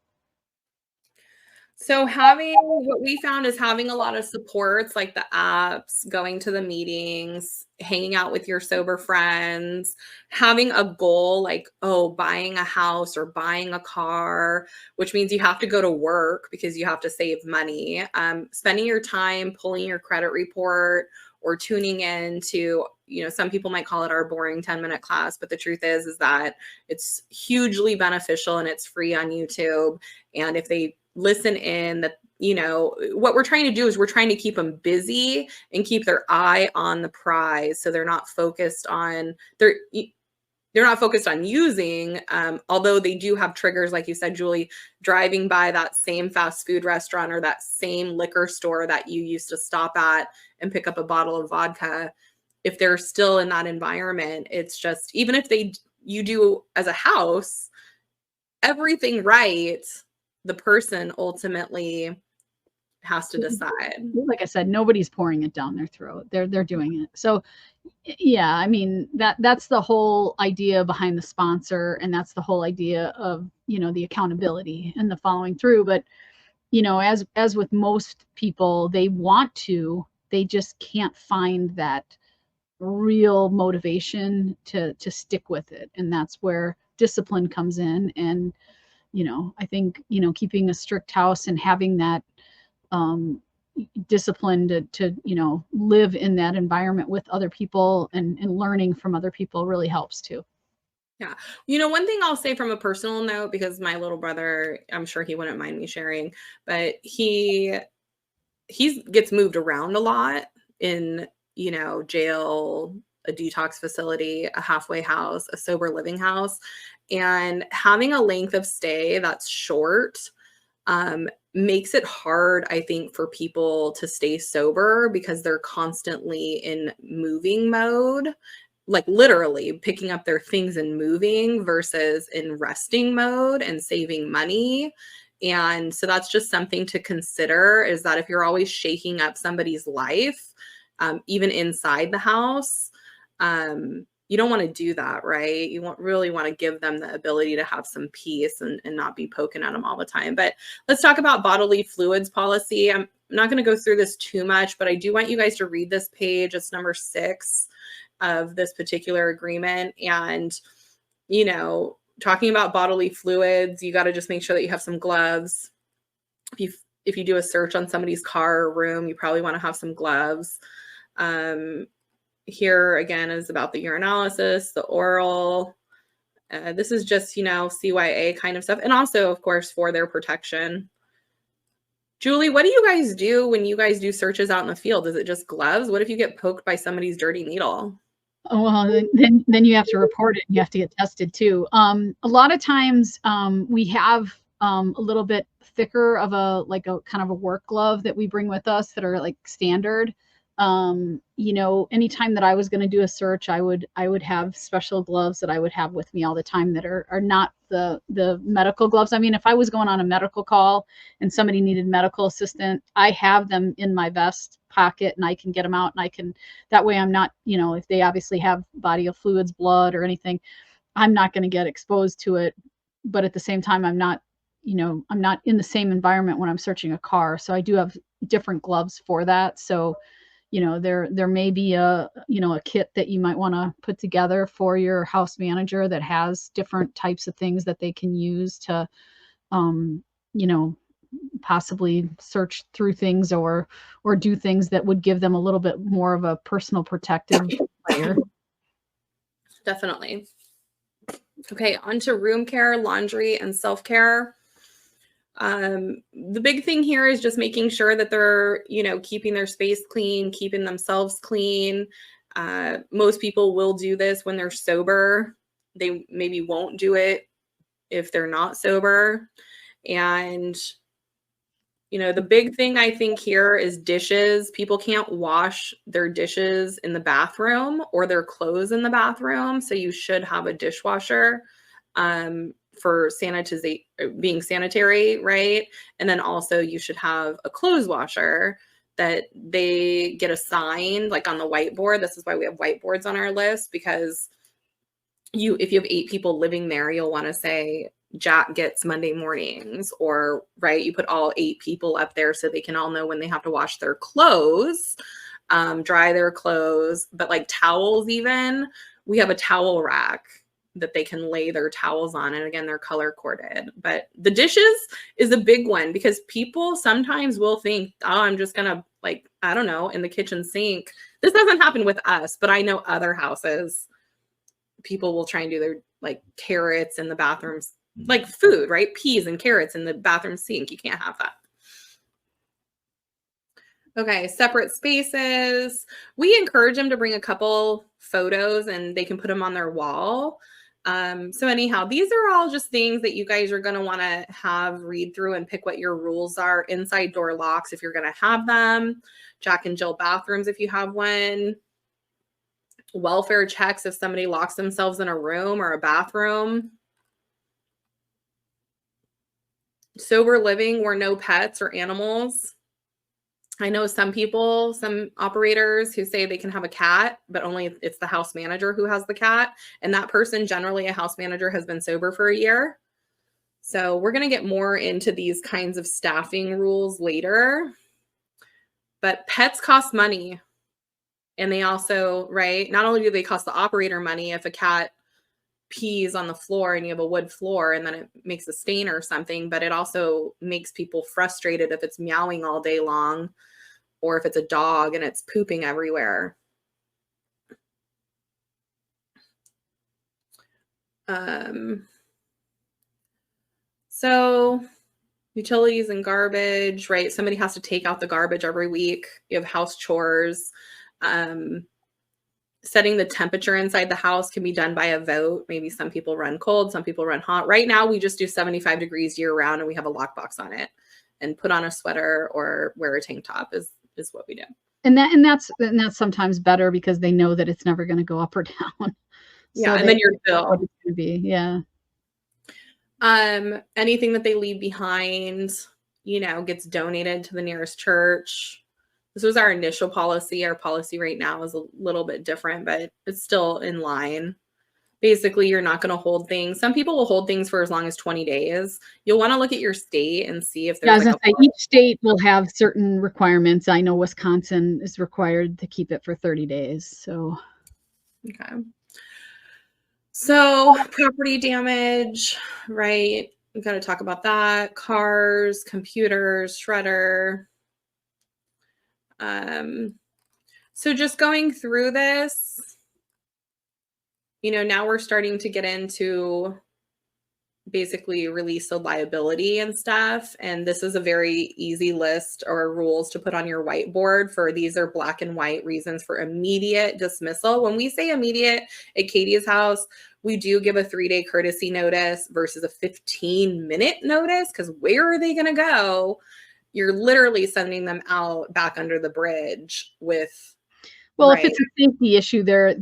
[SPEAKER 2] So what we found is having a lot of supports, like the apps, going to the meetings, hanging out with your sober friends, having a goal like, buying a house or buying a car, which means you have to go to work because you have to save money. Spending your time pulling your credit report or tuning in to, some people might call it our boring 10-minute class, but the truth is that it's hugely beneficial and it's free on YouTube. And if they listen in, that what we're trying to do is we're trying to keep them busy and keep their eye on the prize, so they're not focused on using, although they do have triggers, like you said, Julie, driving by that same fast food restaurant or that same liquor store that you used to stop at and pick up a bottle of vodka. If they're still in that environment, it's just, even if you do as a house everything right, the person ultimately has to decide.
[SPEAKER 1] Like I said, nobody's pouring it down their throat. They're doing it. So yeah, I mean, that's the whole idea behind the sponsor, and that's the whole idea of, the accountability and the following through. But, as with most people, they just can't find that real motivation to stick with it. And that's where discipline comes in. And I think, keeping a strict house and having that discipline to live in that environment with other people and learning from other people really helps too.
[SPEAKER 2] Yeah. One thing I'll say from a personal note, because my little brother, I'm sure he wouldn't mind me sharing, but he gets moved around a lot in, jail, a detox facility, a halfway house, a sober living house. And having a length of stay that's short makes it hard, I think, for people to stay sober because they're constantly in moving mode, like literally picking up their things and moving versus in resting mode and saving money. And so that's just something to consider, is that if you're always shaking up somebody's life, even inside the house, you don't want to do that, right? You really want to give them the ability to have some peace and not be poking at them all the time. But let's talk about bodily fluids policy. I'm not going to go through this too much, but I do want you guys to read this page. It's number 6 of this particular agreement. And, talking about bodily fluids, you got to just make sure that you have some gloves. If you do a search on somebody's car or room, you probably want to have some gloves. Here again is about the urinalysis, the oral. This is just, CYA kind of stuff. And also, of course, for their protection. Julie, what do you guys do when you guys do searches out in the field? Is it just gloves? What if you get poked by somebody's dirty needle?
[SPEAKER 1] Oh, well, then you have to report it. You have to get tested too. A lot of times we have a little bit thicker of a kind of a work glove that we bring with us that are like standard. You know, anytime that I was going to do a search, I would have special gloves that I would have with me all the time that are not the medical gloves. I mean, if I was going on a medical call and somebody needed medical assistant, I have them in my vest pocket and I can get them out, and I can, that way I'm not, you know, if they obviously have body of fluids, blood or anything, I'm not going to get exposed to it. But at the same time, I'm not, you know, I'm not in the same environment when I'm searching a car. So I do have different gloves for that. So, you know, there may be a, you know, a kit that you might want to put together for your house manager that has different types of things that they can use to, you know, possibly search through things or do things that would give them a little bit more of a personal protective layer.
[SPEAKER 2] Definitely. Okay, on to room care, laundry, and self-care. The big thing here is just making sure that they're, you know, keeping their space clean, keeping themselves clean. Most people will do this when they're sober. They maybe won't do it if they're not sober. And, you know, the big thing I think here is dishes. People can't wash their dishes in the bathroom or their clothes in the bathroom. So you should have a dishwasher. For being sanitary, right? And then also you should have a clothes washer that they get assigned, like on the whiteboard. This is why we have whiteboards on our list, because if you have 8 people living there, you'll want to say Jack gets Monday mornings, or right, you put all 8 people up there so they can all know when they have to wash their clothes, dry their clothes. But like towels, even, we have a towel rack that they can lay their towels on. And again, they're color coded. But the dishes is a big one, because people sometimes will think, oh, I'm just going to, like, I don't know, in the kitchen sink. This doesn't happen with us, but I know other houses, people will try and do their like carrots in the bathrooms, like food, right? Peas and carrots in the bathroom sink. You can't have that. Okay, separate spaces. We encourage them to bring a couple photos and they can put them on their wall. So anyhow, these are all just things that you guys are going to want to have read through and pick what your rules are. Inside door locks, if you're going to have them. Jack and Jill bathrooms, if you have one. Welfare checks if somebody locks themselves in a room or a bathroom. Sober living where no pets or animals. I know some people, some operators who say they can have a cat, but only it's the house manager who has the cat. And that person, generally a house manager, has been sober for a year. So we're going to get more into these kinds of staffing rules later. But pets cost money. And they also, right, not only do they cost the operator money, if a cat pees on the floor and you have a wood floor and then it makes a stain or something, but it also makes people frustrated if it's meowing all day long, or if it's a dog and it's pooping everywhere. So utilities and garbage, right? Somebody has to take out the garbage every week. You have house chores. Setting the temperature inside the house can be done by a vote. Maybe some people run cold, some people run hot. Right now, we just do 75 degrees year round, and we have a lockbox on it. And put on a sweater or wear a tank top is what we do.
[SPEAKER 1] And that's sometimes better because they know that it's never going to go up or down.
[SPEAKER 2] Yeah, so and then your bill.
[SPEAKER 1] What it's going to be, yeah.
[SPEAKER 2] Anything that they leave behind, you know, gets donated to the nearest church. This was our initial policy. Our policy right now is a little bit different, but it's still in line. Basically, you're not going to hold things. Some people will hold things for as long as 20 days. You'll want to look at your state and see if there's
[SPEAKER 1] each state will have certain requirements. I know Wisconsin is required to keep it for 30 days. So,
[SPEAKER 2] okay. So property damage, right? We've got to talk about that. Cars, computers, shredder. So just going through this, you know, now we're starting to get into basically release of liability and stuff. And this is a very easy list or rules to put on your whiteboard for these are black and white reasons for immediate dismissal. When we say immediate at Katie's house, we do give a 3-day courtesy notice versus a 15-minute notice, because where are they going to go? You're literally sending them out back under the bridge with
[SPEAKER 1] Well, if
[SPEAKER 2] right?
[SPEAKER 1] it's a safety issue, their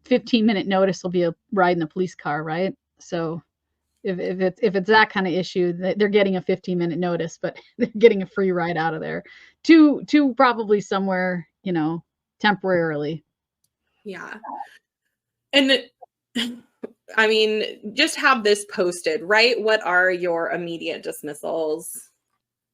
[SPEAKER 1] 15-minute notice will be a ride in the police car, right? So if it's that kind of issue, they're getting a 15-minute notice, but they're getting a free ride out of there to probably somewhere, temporarily.
[SPEAKER 2] Yeah. And I mean, just have this posted, right? What are your immediate dismissals?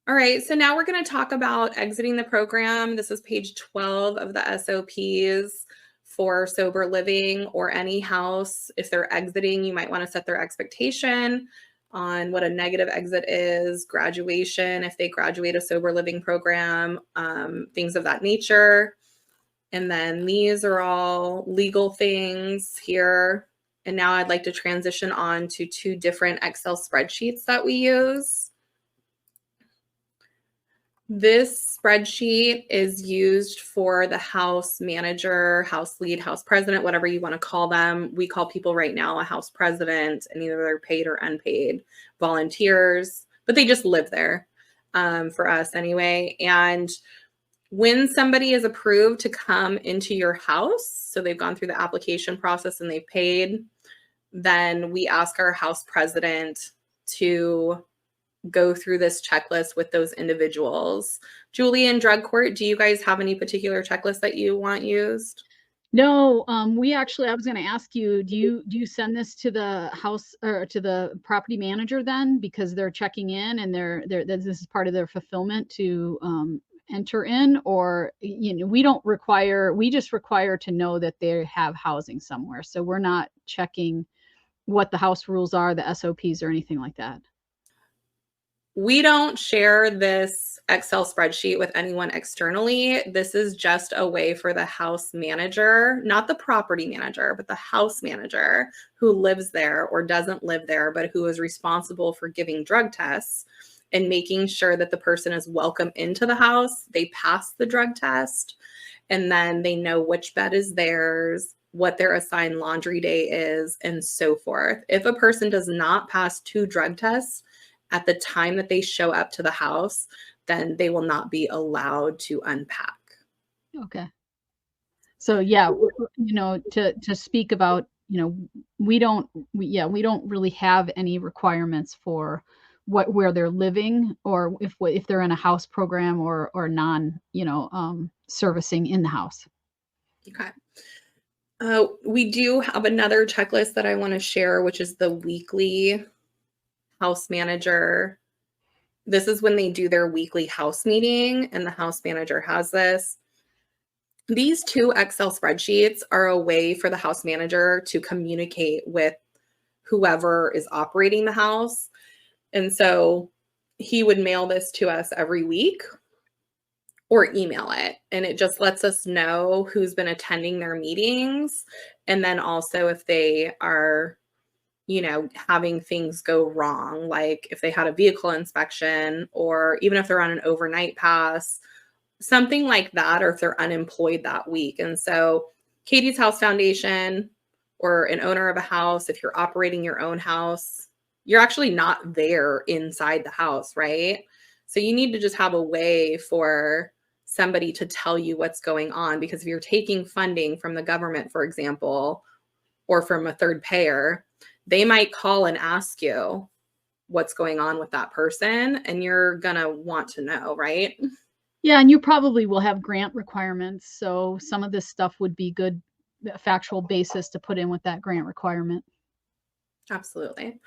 [SPEAKER 2] All right, so now we're going to talk about exiting the program. This is page 12 of the SOPs for sober living or any house. If they're exiting, you might want to set their expectation on what a negative exit is, graduation, if they graduate a sober living program, things of that nature. And then these are all legal things here. And now I'd like to transition on to 2 different Excel spreadsheets that we use. This spreadsheet is used for the house manager, house lead, house president, whatever you want to call them. We call people right now a house president, and either they're paid or unpaid volunteers, but they just live there for us anyway. And when somebody is approved to come into your house, so they've gone through the application process and they've paid, then we ask our house president to go through this checklist with those individuals. Julie and Drug Court, do you guys have any particular checklist that you want used?
[SPEAKER 1] No, we actually, I was going to ask you, do you send this to the house or to the property manager then, because they're checking in and this is part of their fulfillment to enter in, or we just require to know that they have housing somewhere. So we're not checking what the house rules are, the SOPs or anything like that.
[SPEAKER 2] We don't share this Excel spreadsheet with anyone externally. This is just a way for the house manager, not the property manager, but the house manager who lives there or doesn't live there, but who is responsible for giving drug tests and making sure that the person is welcome into the house. They pass the drug test, and then they know which bed is theirs, what their assigned laundry day is, and so forth. If a person does not pass 2 drug tests at the time that they show up to the house, then they will not be allowed to unpack.
[SPEAKER 1] Okay. So yeah, to speak about, we don't really have any requirements for where they're living, or if they're in a house program or non, servicing in the house.
[SPEAKER 2] Okay. We do have another checklist that I want to share, which is the weekly house manager. This is when they do their weekly house meeting, and the house manager has this. These 2 Excel spreadsheets are a way for the house manager to communicate with whoever is operating the house. And so he would mail this to us every week or email it. And it just lets us know who's been attending their meetings. And then also if they are, having things go wrong, like if they had a vehicle inspection, or even if they're on an overnight pass, something like that, or if they're unemployed that week. And so Katie's House Foundation, or an owner of a house, if you're operating your own house, you're actually not there inside the house, right? So you need to just have a way for somebody to tell you what's going on, because if you're taking funding from the government, for example, or from a third payer, they might call and ask you what's going on with that person, and you're going to want to know, right?
[SPEAKER 1] Yeah, and you probably will have grant requirements, so some of this stuff would be good factual basis to put in with that grant requirement.
[SPEAKER 2] Absolutely.